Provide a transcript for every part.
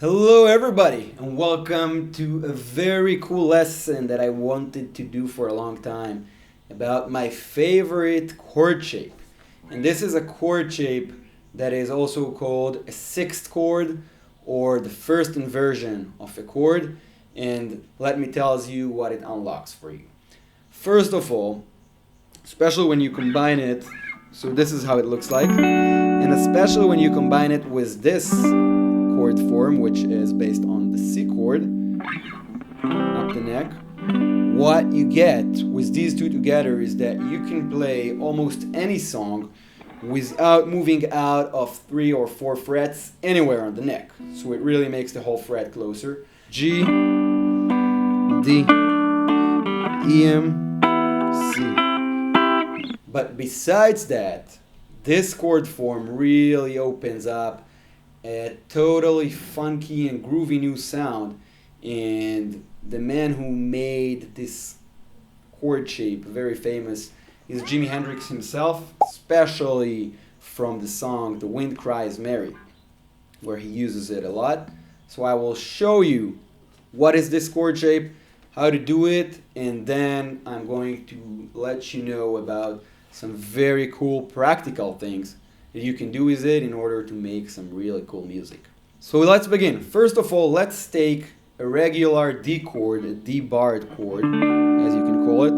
Hello everybody and welcome to a very cool lesson that I wanted to do for a long time about my favorite chord shape. And this is a chord shape that is also called a sixth chord or the first inversion of a chord, and let me tell you what it unlocks for you. First of all, especially when you combine it, so this is how it looks like, and especially when you combine it with this chord form, which is based on the C chord up the neck, what you get with these two together is that you can play almost any song without moving out of 3 or 4 frets anywhere on the neck. So it really makes the whole fret closer. G, D, E, M, C. But besides that, this chord form really opens up a totally funky and groovy new sound, and the man who made this chord shape very famous is Jimi Hendrix himself, especially from the song The Wind Cries Mary, where he uses it a lot. So I will show you what is this chord shape, how to do it, and then I'm going to let you know about some very cool practical things that you can do with it in order to make some really cool music. So let's begin. First of all, let's take a regular D chord, a D barred chord, as you can call it,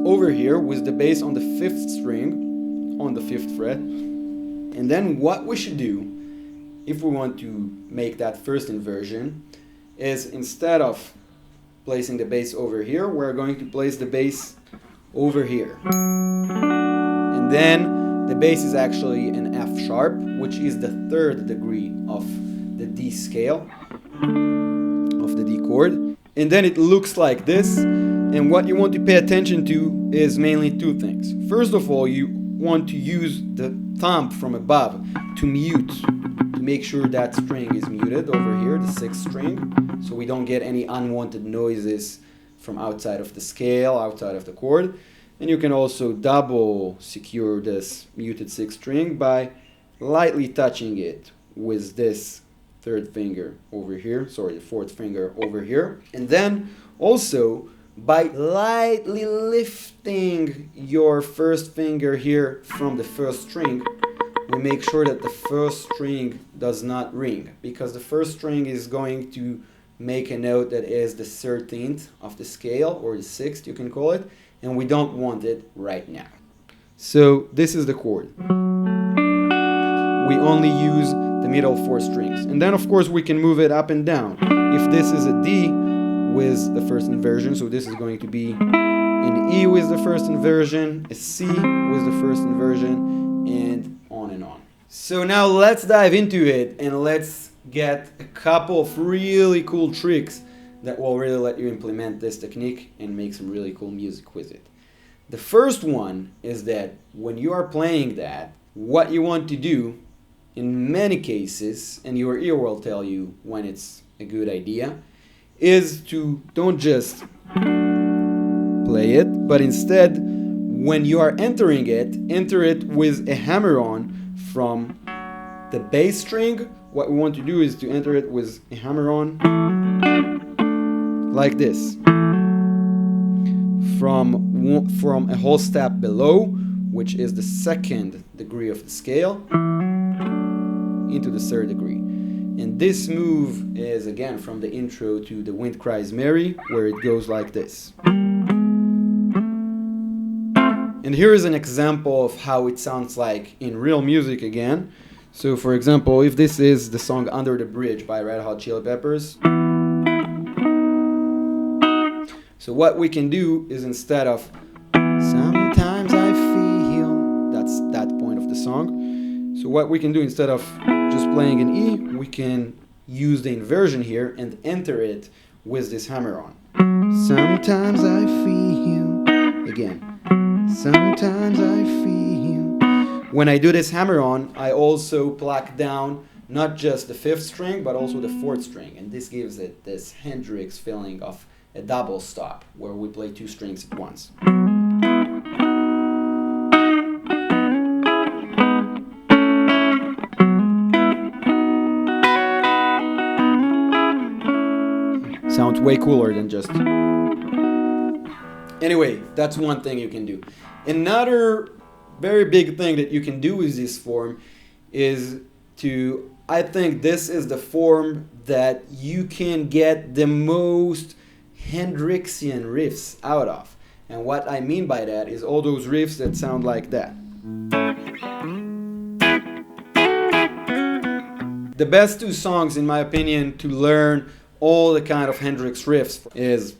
over here with the bass on the 5th string, on the 5th fret. And then what we should do, if we want to make that first inversion, is instead of placing the bass over here, we're going to place the bass over here. And then the bass is actually an F sharp, which is the 3rd degree of the D scale, of the D chord. And then it looks like this. And what you want to pay attention to is mainly 2 things. First of all, you want to use the thumb from above to mute, to make sure that string is muted over here, the 6th string, so we don't get any unwanted noises from outside of the scale, outside of the chord. And you can also double secure this muted 6th string by lightly touching it with this 3rd finger over here, sorry, the 4th finger over here. And then also by lightly lifting your 1st finger here from the 1st string, we make sure that the 1st string does not ring, because the 1st string is going to make a note that is the 13th of the scale, or the 6th you can call it, and we don't want it right now. So this is the chord. We only use the middle 4 strings. And then of course we can move it up and down. If this is a D with the first inversion, so this is going to be an E with the first inversion, a C with the first inversion, and on and on. So now let's dive into it and let's get a couple of really cool tricks that will really let you implement this technique and make some really cool music with it. The first one is that when you are playing that, what you want to do in many cases, and your ear will tell you when it's a good idea, is to don't just play it, but instead when you are entering it, enter it with a hammer-on from the bass string. What we want to do is to enter it with a hammer-on like this, from a whole step below, which is the 2nd degree of the scale, into the 3rd degree. And this move is again from the intro to The Wind Cries Mary, where it goes like this. And here is an example of how it sounds like in real music again. So for example, if this is the song Under the Bridge by Red Hot Chili Peppers, so what we can do is instead of sometimes I feel, that's that point of the song. So what we can do instead of just playing an E, we can use the inversion here and enter it with this hammer on. Sometimes I feel, again, sometimes I feel. When I do this hammer on, I also pluck down not just the 5th string, but also the 4th string. And this gives it this Hendrix feeling of a double stop, where we play 2 strings at once. sounds way cooler than just... Anyway, that's one thing you can do. Another very big thing that you can do with this form is to... I think this is the form that you can get the most Hendrixian riffs out of. And what I mean by that is all those riffs that sound like that. The best two songs, in my opinion, to learn all the kind of Hendrix riffs is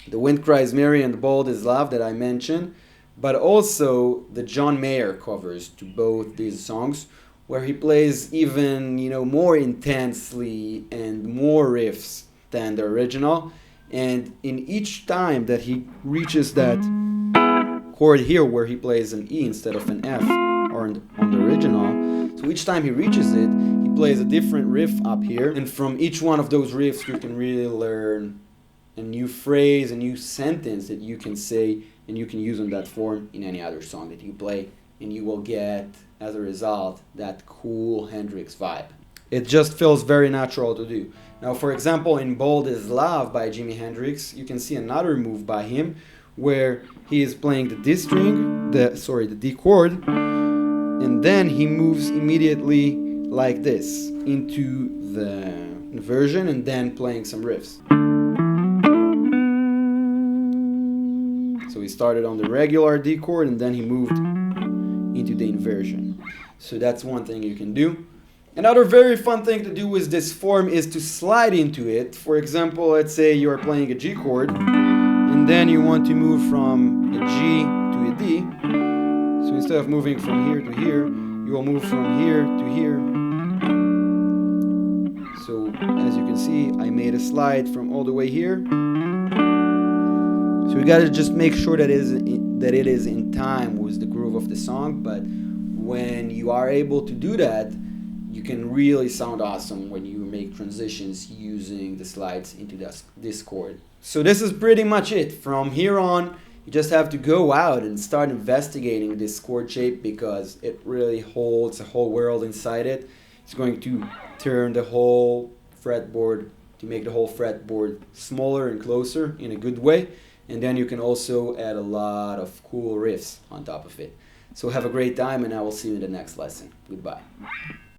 The Wind Cries Mary and The Bold Is Love that I mentioned, but also the John Mayer covers to both these songs, where he plays even, more intensely and more riffs than the original. And in each time that he reaches that chord here where he plays an E instead of an F or on the original, so each time he reaches it, he plays a different riff up here. And from each one of those riffs, you can really learn a new phrase, a new sentence that you can say and you can use on that form in any other song that you play. And you will get, as a result, that cool Hendrix vibe. It just feels very natural to do. Now, for example, in Bold Is Love by Jimi Hendrix, you can see another move by him where he is playing the D string, the D chord, and then he moves immediately like this into the inversion and then playing some riffs. So he started on the regular D chord and then he moved into the inversion. So that's one thing you can do. Another very fun thing to do with this form is to slide into it. For example, let's say you are playing a G chord and then you want to move from a G to a D. So instead of moving from here to here, you will move from here to here. So as you can see, I made a slide from all the way here. So we gotta just make sure that it is in time with the groove of the song, but when you are able to do that, you can really sound awesome when you make transitions using the slides into this chord. So this is pretty much it. From here on, you just have to go out and start investigating this chord shape because it really holds a whole world inside it. It's going to turn the whole fretboard, to make the whole fretboard smaller and closer in a good way. And then you can also add a lot of cool riffs on top of it. So have a great time, and I will see you in the next lesson. Goodbye.